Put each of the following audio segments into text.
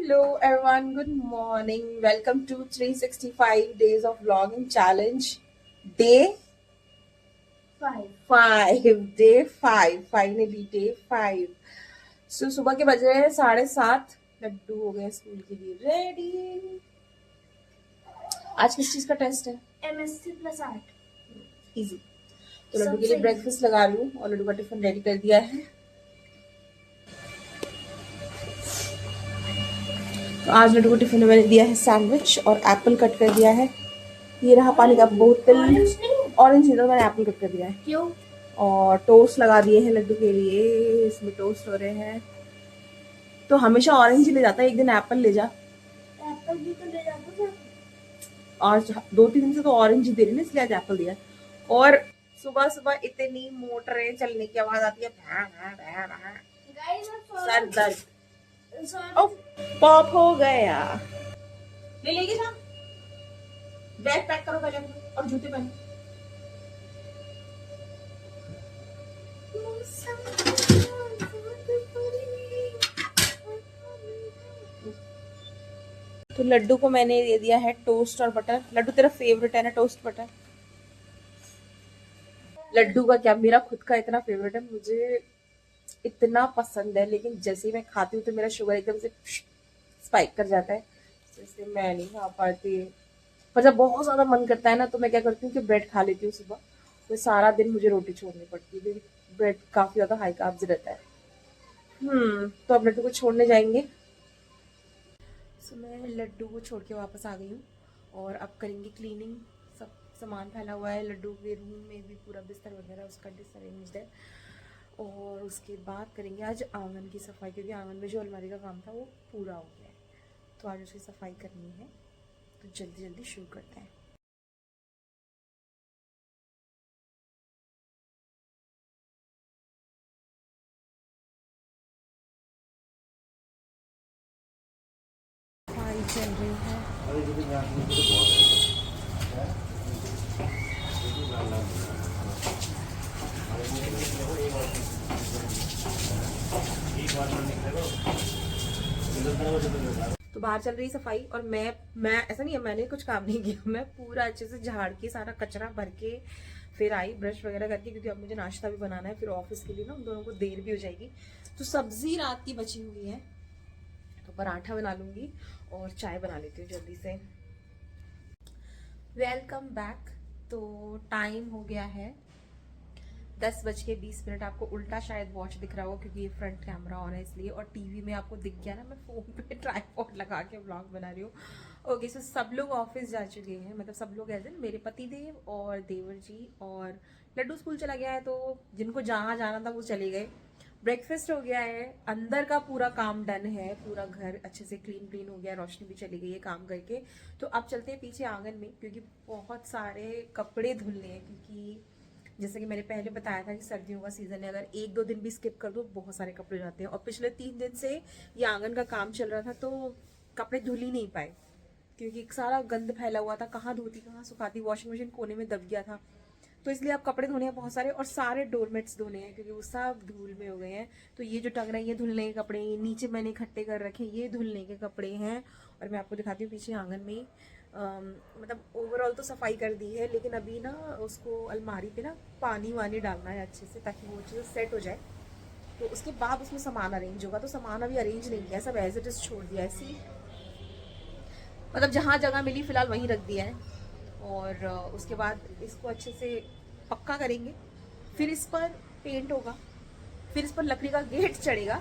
Hello everyone, good morning. Welcome to 365 days of vlogging challenge. Day 5. Day 5. Finally day 5. So सुबह के बज रहे हैं 7:30. लड्डू हो गए स्कूल के लिए रेडी. आज किस चीज का टेस्ट है? MSc plus art. इजी. तो लड्डू के लिए ब्रेकफास्ट लगा रही हूँ और लड्डू का टिफिन रेडी कर दिया है. तो आज लड्डू को टिफिन में मैंने दिया है सैंडविच और एप्पल कट कर दिया है. ये रहा पानी का बोतल. ऑरेंज नहीं था, मैंने एप्पल कट कर दिया है. क्यों? और टोस्ट लगा दिए हैं लड्डू के लिए. इसमें टोस्ट हो रहे हैं. तो हमेशा ऑरेंज ही ले जाता है, एक दिन एप्पल ले जा. एप्पल भी तो ले जाता. और 2-3 दिन से तो ऑरेंज ही दे रही है, इसलिए आज एप्पल दिया. और सुबह सुबह इतनी मोटरें चलने की आवाज आती है. सर दर्द. पॉप हो गया. ले लेगी ना. बैग पैक करो पहले और जूते पहनो. तो लड्डू को मैंने दे दिया है टोस्ट और बटर. लड्डू तेरा फेवरेट है ना टोस्ट बटर? लड्डू का क्या, मेरा खुद का इतना फेवरेट है. मुझे इतना पसंद है, लेकिन जैसे ही मैं खाती हूँ तो मेरा शुगर एकदम से स्पाइक कर जाता है. जैसे मैं नहीं खा पाती. पर जब बहुत ज्यादा मन करता है ना तो मैं क्या करती हूँ कि ब्रेड खा लेती हूँ सुबह. तो सारा दिन मुझे रोटी छोड़नी पड़ती है क्योंकि ब्रेड काफी ज्यादा हाई कार्ब्स रहता है. तो अब लड्डू को छोड़ने जाएंगे. तो मैं लड्डू को छोड़ के वापस आ गई हूँ और अब करेंगे क्लीनिंग. सब सामान फैला हुआ है लड्डू के रूम में भी, पूरा बिस्तर वगैरह उसका डिसअरेंज्ड है. और उसके बाद करेंगे आज आंगन की सफाई, क्योंकि आंगन में जो अलमारी का काम था वो पूरा हो गया है. तो आज उसकी सफाई करनी है. तो जल्दी जल्दी शुरू करते हैं. सफाई चल रही है. तो बाहर चल रही सफाई और मैं ऐसा नहीं है, मैंने कुछ काम नहीं किया. मैं पूरा अच्छे से झाड़ के सारा कचरा भर के फिर आई ब्रश वगैरह करके, क्योंकि अब मुझे नाश्ता भी बनाना है फिर ऑफिस के लिए ना. उन दोनों को देर भी हो जाएगी. तो सब्जी रात की बची हुई है तो पराठा बना लूंगी और चाय बना लेती हूँ जल्दी से. Welcome back. तो टाइम हो गया है 10:20. आपको उल्टा शायद वॉच दिख रहा होगा क्योंकि ये फ्रंट कैमरा ऑन है इसलिए, और टीवी में आपको दिख गया ना मैं फोन पे ट्राइपॉड लगा के व्लॉग बना रही हूँ. ओके. सो सब लोग ऑफिस जा चुके हैं, मतलब सब लोग ऐसे मेरे पति देव और देवर जी, और लड्डू स्कूल चला गया है. तो जिनको जहाँ जाना था वो चले गए. ब्रेकफास्ट हो गया है. अंदर का पूरा काम डन है. पूरा घर अच्छे से क्लीन हो गया. रोशनी भी चली गई है काम करके. तो अब चलते हैं पीछे आंगन में, क्योंकि बहुत सारे कपड़े धुलने हैं. क्योंकि जैसे कि मैंने पहले बताया था कि सर्दियों का सीजन है, अगर 1-2 दिन भी स्किप कर दो बहुत सारे कपड़े जाते हैं. और पिछले 3 दिन से ये आंगन का काम चल रहा था तो कपड़े धुल ही नहीं पाए, क्योंकि सारा गंद फैला हुआ था. कहाँ धोती कहाँ सुखाती. वॉशिंग मशीन कोने में दब गया था. तो इसलिए अब कपड़े धोने हैं बहुत सारे, और सारे डोरमेट्स धोने हैं क्योंकि वो सब धूल में हो गए हैं. तो ये जो टंग रहे हैं ये धुलने के कपड़े, नीचे मैंने इकट्ठे कर रखे ये धुलने के कपड़े हैं. और मैं आपको दिखाती हूँ पीछे आंगन में. मतलब ओवरऑल तो सफाई कर दी है, लेकिन अभी ना उसको अलमारी पे ना पानी वानी डालना है अच्छे से, ताकि वो चीज़ सेट हो जाए. तो उसके बाद उसमें सामान अरेंज होगा. तो सामान अभी अरेंज नहीं किया, सब एज इट इज़ छोड़ दिया ऐसे ही. मतलब जहाँ जगह मिली फिलहाल वहीं रख दिया है. और उसके बाद इसको अच्छे से पक्का करेंगे, फिर इस पर पेंट होगा, फिर इस पर लकड़ी का गेट चढ़ेगा,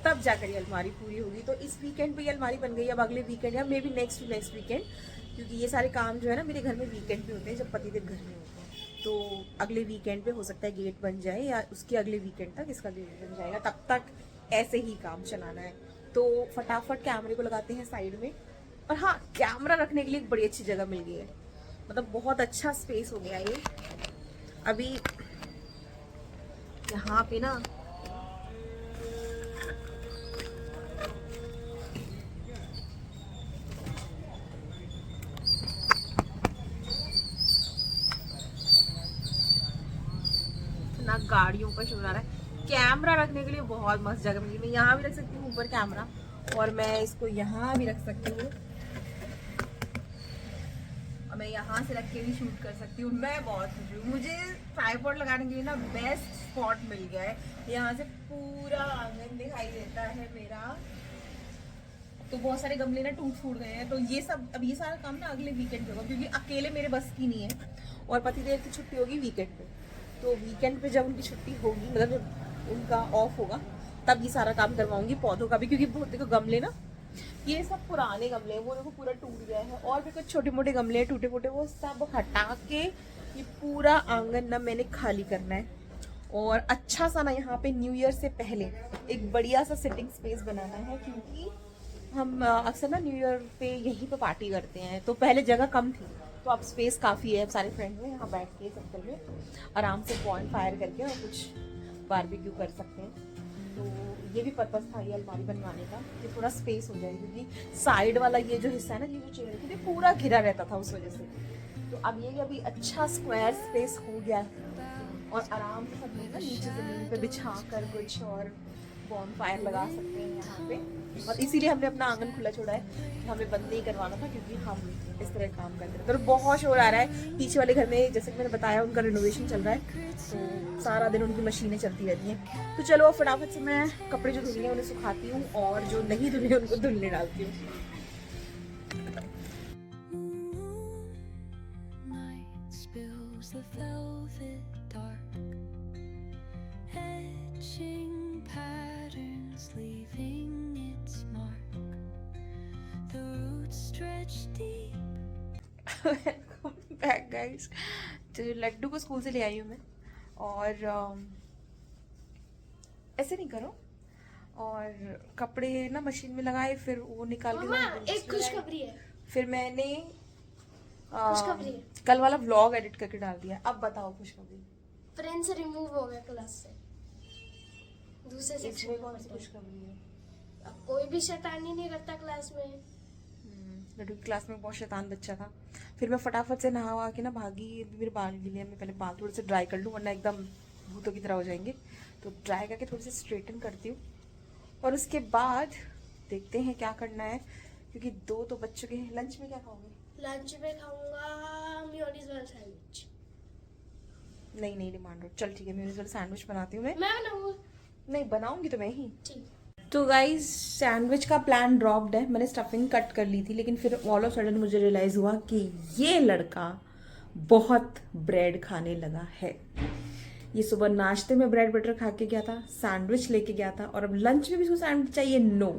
तब जाकर ये अलमारी पूरी होगी. तो इस वीकेंड पे ये अलमारी बन गई. अब अगले वीकेंड या मे बी नेक्स्ट वीकेंड, क्योंकि ये सारे काम जो है ना मेरे घर में वीकेंड पे होते हैं जब पतिदेव घर में होते हैं. तो अगले वीकेंड पे हो सकता है गेट बन जाए, या उसके अगले वीकेंड तक इसका गेट बन जाएगा. तब तक ऐसे ही काम चलाना है. तो फटाफट कैमरे को लगाते हैं साइड में. और हाँ, कैमरा रखने के लिए एक बड़ी अच्छी जगह मिल गई है. मतलब बहुत अच्छा स्पेस हो गया ये. अभी यहाँ पे ना गाड़ियों का शोर आ रहा है. कैमरा रखने के लिए बहुत मस्त जगह मिली. मैं यहाँ भी रख सकती हूँ ऊपर कैमरा, और मैं इसको यहाँ भी रख सकती हूँ और मैं यहाँ से रख के भी शूट कर सकती हूँ। मैं बहुत खुश हूँ, मुझे ट्राइपॉड लगाने के लिए ना बेस्ट स्पॉट मिल गया है। यहाँ से पूरा आंगन दिखाई देता है मेरा। तो बहुत सारे गमले ना टूट फूट गए हैं, तो ये सब अब ये सारा काम ना अगले वीकेंड पे होगा, क्योंकि अकेले मेरे बस की नहीं है। और पतिदेव की छुट्टी होगी वीकेंड पे, तो वीकेंड पे जब उनकी छुट्टी होगी, मतलब जब उनका ऑफ होगा, तब ये सारा काम करवाऊंगी। पौधों का भी, क्योंकि बहुत देखो गमले ना, ये सब पुराने गमले हैं, वो देखो पूरा टूट गया है। और भी कुछ छोटे मोटे गमले हैं टूटे फूटे, वो सब हटा के ये पूरा आंगन ना मैंने खाली करना है। और अच्छा सा ना यहाँ पे न्यू ईयर से पहले एक बढ़िया सा सिटिंग स्पेस बनाना है, क्योंकि हम अक्सर ना न्यू ईयर पे यहीं पे पार्टी करते हैं। तो पहले जगह कम थी, तो अब स्पेस काफ़ी है। अब सारे फ्रेंड में यहाँ बैठ के सर्कल में आराम से बॉन फायर करके और कुछ बारबेक्यू कर सकते हैं। तो ये भी पर्पस था ये अलमारी बनवाने का, कि थोड़ा स्पेस हो जाए, क्योंकि साइड वाला ये जो हिस्सा है ना, ये जो चेयर थी, ये पूरा घिरा रहता था उस वजह से। तो अब ये अभी अच्छा स्क्वायर स्पेस हो गया है और आराम से सब लोग ना नीचे ज़मीन पे बिछा कर कुछ और बॉन फायर लगा सकते हैं यहाँ पे। और इसीलिए हमने अपना आंगन खुला छोड़ा है, कि हमें बंद नहीं करवाना था, क्योंकि हम इस तरह काम करते हैं। तो बहुत शोर आ रहा है पीछे वाले घर में, जैसे कि मैंने बताया उनका रिनोवेशन चल रहा है, तो सारा दिन उनकी मशीनें चलती रहती हैं। तो चलो फटाफट से मैं कपड़े जो धुले हैं उन्हें सुखाती हूँ, और जो नहीं धुले उनको धुलने डालती हूँ। Welcome back guys. तो लड्डू को स्कूल से ले आई हूँ मैं, और ऐसे नहीं करो, और कपड़े ना मशीन में लगाए, फिर वो निकाल के एक खुशखबरी है। फिर मैंने खुशखबरी है। कल वाला व्लॉग एडिट करके डाल दिया। अब बताओ खुशखबरी। फ्रेंड्स रिमूव हो गया क्लास से, दूसरे सेक्शन में। कौन सी खुशखबरी है? अब कोई भी शैतानी नहीं करता क्लास में। लड्डू की क्लास में बहुत शैतान बच्चा था। फिर मैं फटाफट से नहा के ना भागी, मेरे बाल गीले हैं, मैं पहले बाल थोड़े से ड्राई कर लूँ, वरना एकदम भूतों की तरह हो जाएंगे। तो ड्राई करके थोड़ी सी स्ट्रेटन करती हूँ, और उसके बाद देखते हैं क्या करना है, क्योंकि 2 तो बज चुके हैं। लंच में क्या खाओगे? लंच में खाऊंगा मेयोनीज वाला सैंडविच। नहीं डिमांड हो, चल ठीक है, मेयोनीज वाला सैंडविच बनाती हूँ मैं बनाऊंगा। नहीं बनाऊंगी तो मैं ही। ठीक। तो गाइस सैंडविच का प्लान ड्रॉप्ड है। मैंने स्टफिंग कट कर ली थी, लेकिन फिर ऑल ऑफ सडन मुझे रियलाइज हुआ कि ये लड़का बहुत ब्रेड खाने लगा है। ये सुबह नाश्ते में ब्रेड बटर खा के गया था, सैंडविच लेके गया था, और अब लंच में भी इसको सैंडविच चाहिए। नो,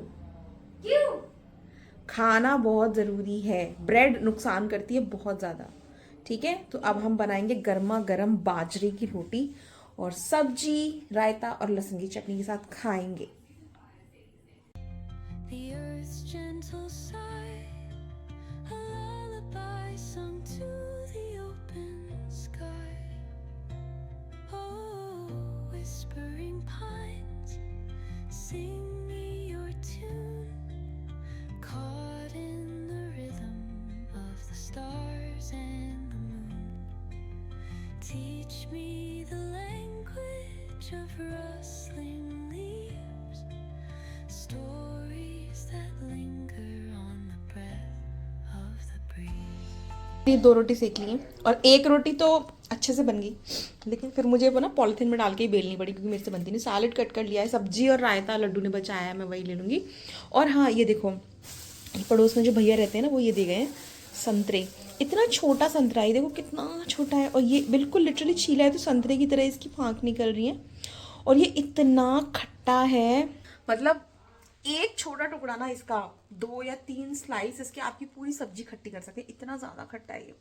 क्यों? खाना बहुत ज़रूरी है, ब्रेड नुकसान करती है बहुत ज़्यादा। ठीक है, तो अब हम बनाएंगे गर्मा गर्म बाजरे की रोटी और सब्जी, रायता और लहसुन की चटनी के साथ खाएंगे। The earth's gentle sigh, a lullaby sung to the open sky. Oh, whispering pines, sing me your tune, caught in the rhythm of the stars and the moon. Teach me the language of rustling leaves, stories that linger on the breath of the breeze. ये 2 रोटी सेक ली हैं, और एक रोटी तो अच्छे से बन गई, लेकिन फिर मुझे वो ना पॉलिथीन में डाल के ही बेलनी पड़ी, क्योंकि मेरे से बनती नहीं। सैलेड कट कर लिया है, सब्जी और रायता लड्डू ने बचाया है, मैं वही ले लूँगी। और हाँ, ये देखो पड़ोस में जो भैया रहते हैं ना, वो ये दे गए हैं संतरे। इतना छोटा संतरा है, देखो कितना छोटा है, और ये बिल्कुल लिटरली छीला है, तो संतरे की तरह इसकी फाँक निकल रही है। और ये इतना खट्टा है, मतलब एक छोटा टुकड़ा ना इसका 2 या 3 स्लाइस इसके आपकी पूरी सब्जी खट्टी कर सकते हैं, इतना ज़्यादा खट्टा है ये।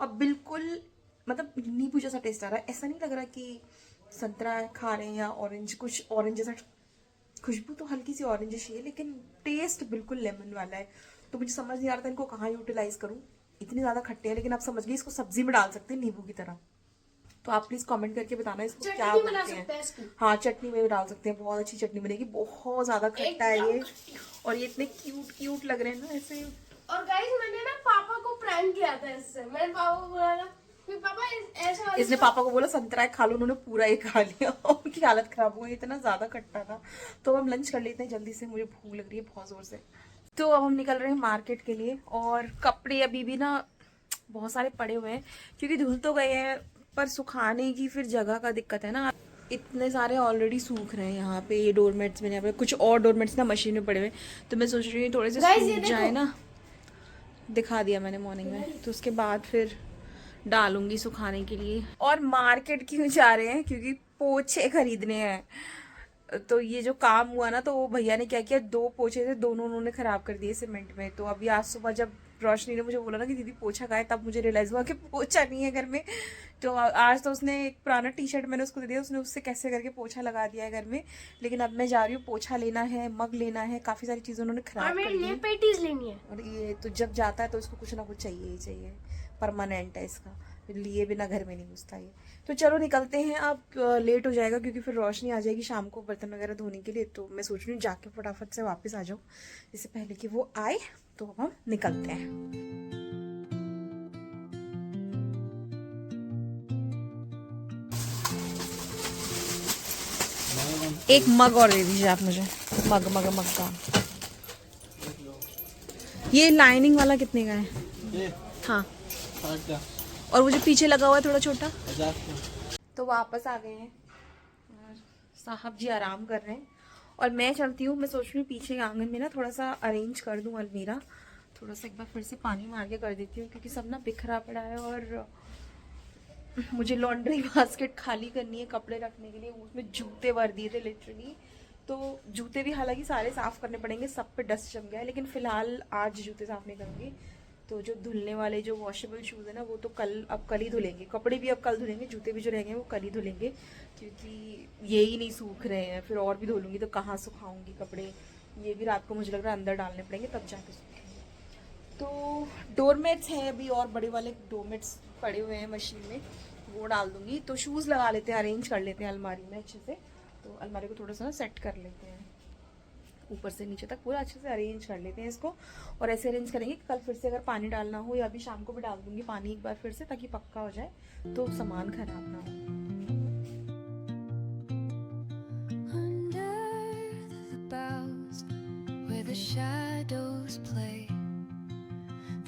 और बिल्कुल मतलब नींबू जैसा टेस्ट आ रहा है, ऐसा नहीं लग रहा कि संतरा खा रहे हैं या ऑरेंज, कुछ ऑरेंज जैसा। खुशबू तो हल्की सी ऑरेंजिश ही है, लेकिन टेस्ट बिल्कुल लेमन वाला है। तो मुझे समझ नहीं आ रहा था इनको कहाँ यूटिलाइज करूँ, इतनी ज़्यादा खट्टे हैं। लेकिन आप समझ गए, इसको सब्जी में डाल सकते हैं नींबू की तरह। तो आप प्लीज कमेंट करके बताना इसको क्या बोलते हैं। हाँ, चटनी में भी डाल सकते हैं, बहुत अच्छी चटनी बनेगी। बहुत ज्यादा खट्टा है ये, और ये इतने क्यूट लग रहे हैं ना ऐसे। और गाइस मैंने ना पापा को प्रैंक किया था इससे। मैंने पापा को बोला था फिर पापा ऐसा वाला इसने पापा को बोला संतरा खा लो, उन्होंने पूरा ही खा लिया। उनकी हालत खराब हो गई, इतना ज्यादा खट्टा था। तो हम लंच कर लेते हैं जल्दी से, मुझे भूख लग रही है बहुत जोर से। तो अब हम निकल रहे हैं मार्केट के लिए, और कपड़े अभी भी ना बहुत सारे पड़े हुए हैं, क्योंकि धुल तो गए हैं पर सुखाने की फिर जगह का दिक्कत है ना। इतने सारे ऑलरेडी सूख रहे हैं यहाँ पे। ये डोरमेट्स मैंने यहाँ पे कुछ और डोरमेट्स ना मशीन में पड़े हुए हैं, तो मैं सोच रही हूँ थोड़े से Guys, ये सूख देखो। जाए ना। दिखा दिया मैंने मॉर्निंग में, तो उसके बाद फिर डालूंगी सुखाने के लिए। और मार्केट क्यों जा रहे हैं, क्योंकि पोछे खरीदने हैं। तो ये जो काम हुआ ना, तो वो भैया ने क्या किया, 2 पोछे थे, दोनों उन्होंने खराब कर दिए सीमेंट में। तो अभी आज सुबह जब रोशनी ने मुझे बोला ना कि दीदी पोछा कहाँ है, तब मुझे रियलाइज हुआ कि पोछा नहीं है घर में। तो आज तो उसने एक पुराना टी शर्ट मैंने उसको दे दिया, उसने उससे कैसे करके पोछा लगा दिया है घर में। लेकिन अब मैं जा रही हूँ, पोछा लेना है, मग लेना है, काफी सारी चीजें उन्होंने और खराब कर मेरे लिए दी। पेटीज लेनी है। और ये तो जब जाता है तो इसको कुछ ना कुछ चाहिए ही चाहिए, परमानेंट है इसका, लिए बिना घर में नहीं घुसता ये। तो चलो निकलते हैं, अब लेट हो जाएगा क्योंकि फिर रोशनी आ जाएगी शाम को बर्तन वगैरह धोने के लिए। तो मैं सोच रही हूँ जाके फटाफट से वापस आ जाऊँ इससे पहले कि वो आए। तो अब हम निकलते हैं। एक मग और दे दीजिए आप मुझे, मग मग मग का। ये लाइनिंग वाला कितने का है? हाँ, और वो जो पीछे लगा हुआ है थोड़ा छोटा। तो वापस आ गए हैं और साहब जी आराम कर रहे हैं, और मैं चलती हूँ। मैं सोच रही हूँ पीछे के आंगन में ना थोड़ा सा अरेंज कर दूँ अलमीरा, थोड़ा सा एक बार फिर से पानी मार के कर देती हूँ, क्योंकि सब ना बिखरा पड़ा है। और मुझे लॉन्ड्री बास्केट खाली करनी है कपड़े रखने के लिए, उसमें जूते भर दिए थे लिटरली। तो जूते भी हालांकि सारे साफ़ करने पड़ेंगे, सब पे डस्ट जम गया है, लेकिन फ़िलहाल आज जूते साफ़ नहीं करूँगी। तो जो धुलने वाले जो वॉशेबल शूज़ है ना, वो तो अब कल ही धुलेंगे। कपड़े भी अब कल धुलेंगे, जूते भी जो रहेंगे वो कल ही धुलेंगे, क्योंकि ये ही नहीं सूख रहे हैं। फिर और भी धुलूँगी तो कहाँ सुखाऊँगी कपड़े, ये भी रात को मुझे लग रहा है अंदर डालने पड़ेंगे तब जाके सूखेंगे। तो डोरमेट्स हैं अभी, और बड़े वाले डोरमेट्स पड़े हुए हैं मशीन में, वो डाल दूँगी। तो शूज़ लगा लेते हैं, अरेंज कर लेते हैं अलमारी में अच्छे से। तो अलमारी को थोड़ा सा ना सेट कर लेते हैं, ऊपर से नीचे तक पूरा अच्छे से अरेंज कर लेते हैं इसको। और ऐसे अरेंज करेंगे कि कल फिर से अगर पानी डालना हो, या अभी शाम को भी डाल दूंगी पानी एक बार फिर से, ताकि पक्का हो जाए, तो सामान खराब ना हो। Under the boughs where the shadows play,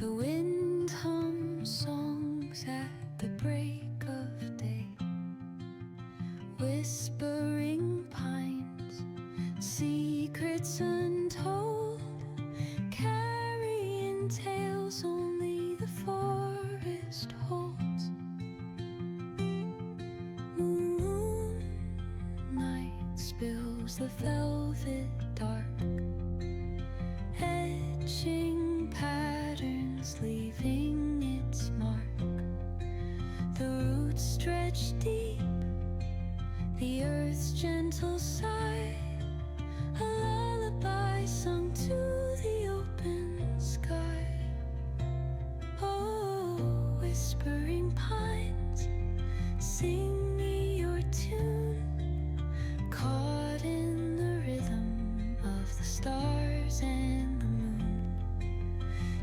the wind hums songs at the break of day. Whispering pines, secrets untold, carrying tales only the forest holds. Moonlight spills the velvet dark, etching patterns, leaving its mark. The roots stretch deep, the earth's gentle sigh, a lullaby sung to the open sky. Oh, whispering pines, sing me your tune, caught in the rhythm of the stars and the moon.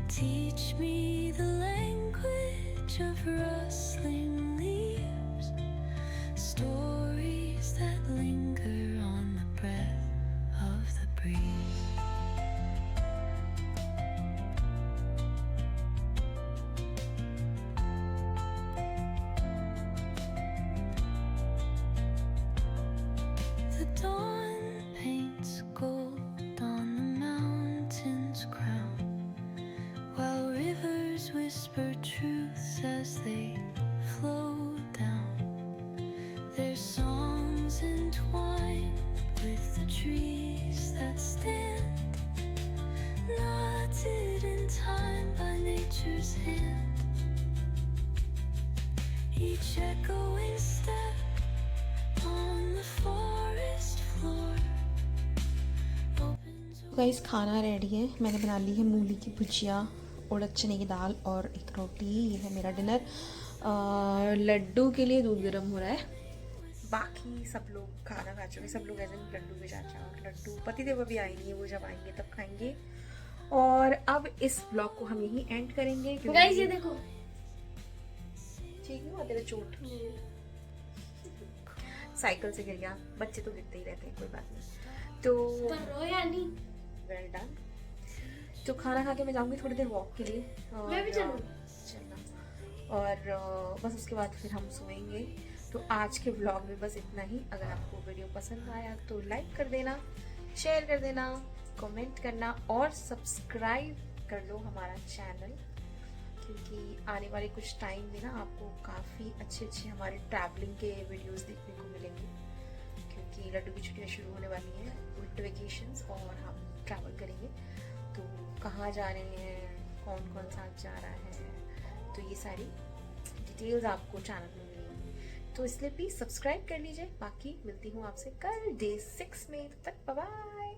Teach me the language of rustling leaves, stories that linger on the breath of the breeze. The dawn paints gold on the mountain's crown, while rivers whisper truths as they flow down. Their songs entwined with the trees that stand, knotted in time by nature's hand. Each echoing step on the forest floor opens a guys खाना ready है, मैंने बना ली है मूली की भुजिया, उड़द चने की दाल और एक रोटी। ये है मेरा डिनर। लड्डू के लिए दूध गर्म हो रहा है, बाकी सब लोग खाना खा चुके, सब लोग ऐसे लड्डू के चाचा और लड्डू पतिदेव अभी आए नहीं है, वो जब आएंगे तब खाएंगे। और अब इस ब्लॉग को हम यहीं एंड करेंगे, गाइस ये देखो, ठीक है, तेरा चोट साइकिल से गिर गया, बच्चे तो गिरते ही रहते हैं, कोई बात नहीं। तो पर रोया नहीं। Well done. तो खाना खा के मैं जाऊंगी थोड़ी देर वॉक के लिए, और मैं भी चलूं? चलना, और बस उसके बाद फिर हम सोएंगे। तो आज के व्लॉग में बस इतना ही। अगर आपको वीडियो पसंद आया तो लाइक कर देना, शेयर कर देना, कमेंट करना और सब्सक्राइब कर लो हमारा चैनल, क्योंकि आने वाले कुछ टाइम में ना आपको काफ़ी अच्छे अच्छे हमारे ट्रैवलिंग के वीडियोस देखने को मिलेंगे, क्योंकि लड्डू की छुट्टियाँ शुरू होने वाली हैं, विंटर वेकेशंस, और हम ट्रैवल करेंगे। तो कहाँ जा रहे हैं, कौन कौन साथ जा रहा है, तो ये सारी डिटेल्स आपको चैनल में मिलेंगी। तो इसलिए प्लीज़ सब्सक्राइब कर लीजिए। बाकी मिलती हूँ आपसे कल डे 6 में, तब तक बाय बाय।